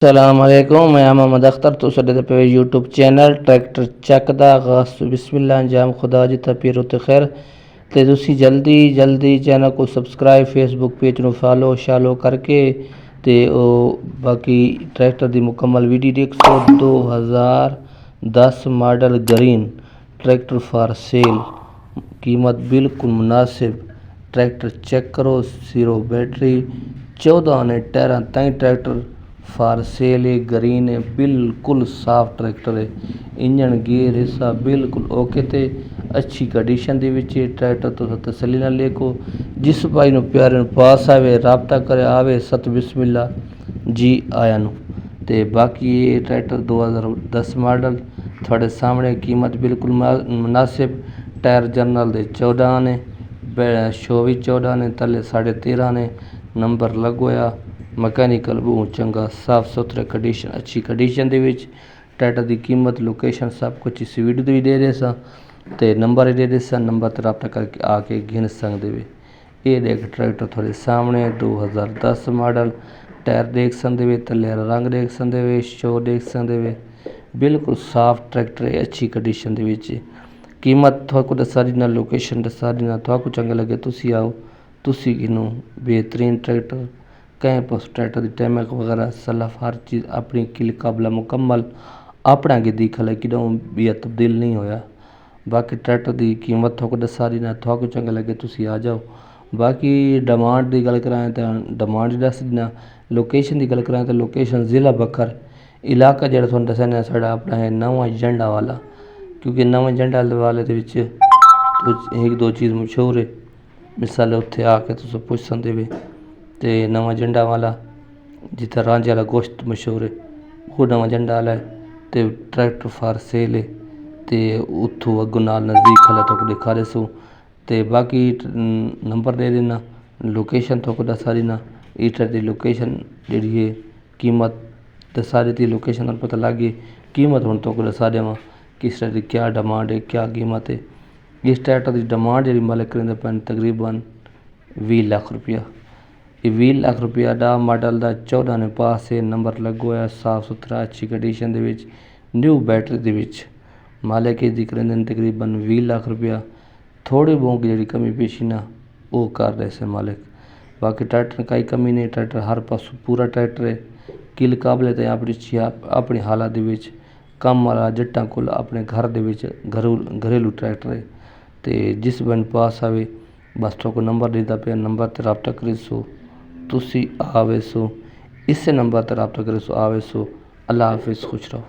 सलामकुम मैं मोहम्मद अख्तर तो साडे पे यूट्यूब चैनल ट्रैक्टर चक दा आगाज़ तो बिस्मिल्लाह अंजाम खुदा जी तपीर उत्ते खैर ते तुसी जल्दी चैनल को सबसक्राइब फेसबुक पेज ਨੂੰ फॉलो शालो करके ते बाकी ट्रैक्टर दी मुकम्मल वीडियो देखो 2010 model green tractor for sale कीमत बिल्कुल मुनासिब ट्रैक्टर चेक करो जीरो बैटरी 14 ने टायरां ताईं ट्रैक्टर फार सेल है ग्रीन है बिल्कुल साफ ट्रैक्टर है इंजन गेयर हिस्सा बिल्कुल ओके ते अच्छी कंडीशन दे विच ट्रैक्टर तो तसल्ली नाल लेको जिस भाई नूं प्यारे नूं पास आवे राबता करे आवे सत बिस्मिल्ला जी आया नूं ते बाकी ये ट्रैक्टर 2010 मॉडल थोड़े सामने कीमत बिल्कुल मुनासिब टायर जनरल दे 14 ने शो भी 14 ने तले 13.5 ने नंबर लगोया मकैनिकल बहुत चंगा साफ सुथरे कंडीशन अच्छी कंडीशन दे विच ट्रैक्टर की कीमत लोकेशन सब कुछ इस वीडियो भी दे रहे सा ते नंबर दे रहे सा नंबर ते रब्ता करके आके गिन सकते वे ये देख ट्रैक्टर थोड़े सामने 2010 मॉडल टायर देख सकते वे तले रंग देख सकते वे शो देख सकते वे बिल्कुल साफ ट्रैक्टर है अच्छी कंडीशन दे विच कीमत थोड़ा दसा दी ना लोकेशन दसा दी ना थोड़ा चंगा लगे तुसी आओ तुसी इनू बेहतरीन ट्रैक्टर कहीं पर ट्रैक्टर की टैमक वगैरह सलाफ हर चीज़ अपनी किल काबला मुकम्मल अपना गी दिखल है कि भी तब्दील नहीं होया बाकी ट्रैक्टर की कीमत थोक दसा दी ना थोक चंगा लगे तुसी आ जाओ बाकी डिमांड की गल कराएं तो डिमांड दस दी ना लोकेशन की गल कराएं तो लोकेशन ज़िला बकर इलाका जो थोड़ा दसा साढ़ा अपना है नवा जंडा वाला क्योंकि नवा जंडा वाले एक दो चीज़ मशहूर है मिसाल उत्थे आके तुस पुछ सकते वे ते नवा जंडा वाला जिथे रांझे वाला गोश्त मशहूर है वो नवा जंडा वाला है ते ट्रैक्टर फार सेल है ते उत्थों अगों नाल नज़दीक खला तो दिखा रहे सो ते बाकी नंबर दे देना लोकेशन तो दसा देना ईटर की लोकेशन जी है कीमत दसा दी लोकेशन का पता लग गई कीमत हूँ तो दसा देव किस तरह की क्या डिमांड है क्या कीमत है इस ट्रैक्टर की डिमांड जी मालिक करेंगे पैन तकरीबन 20 लाख रुपया ये 20 लाख रुपया दा मॉडल का 14 ने पास है नंबर लगोया साफ सुथरा अच्छी कंडीशन दे विच न्यू बैटरी दे विच मालिक दी करेंगे तकरीबन 20 लाख रुपया थोड़ी बहुत जी कमी पेशी ना वो कर रहे से मालिक बाकी ट्रैक्टर कई कमी नहीं ट्रैक्टर हर पासों पूरा ट्रैक्टर है किल काबलियत अपनी हालत दे विच कम वाला जट्टां कोल अपने घर दे विच घरेलू ट्रैक्टर है ते जिस बन पास आवे बस तो नंबर देता पे नंबर ते रब्ता करे सो तुसी आवे सो इस नंबर पर रब्ता करे सो आवे सो अल्लाह हाफिज़ खुश रहो।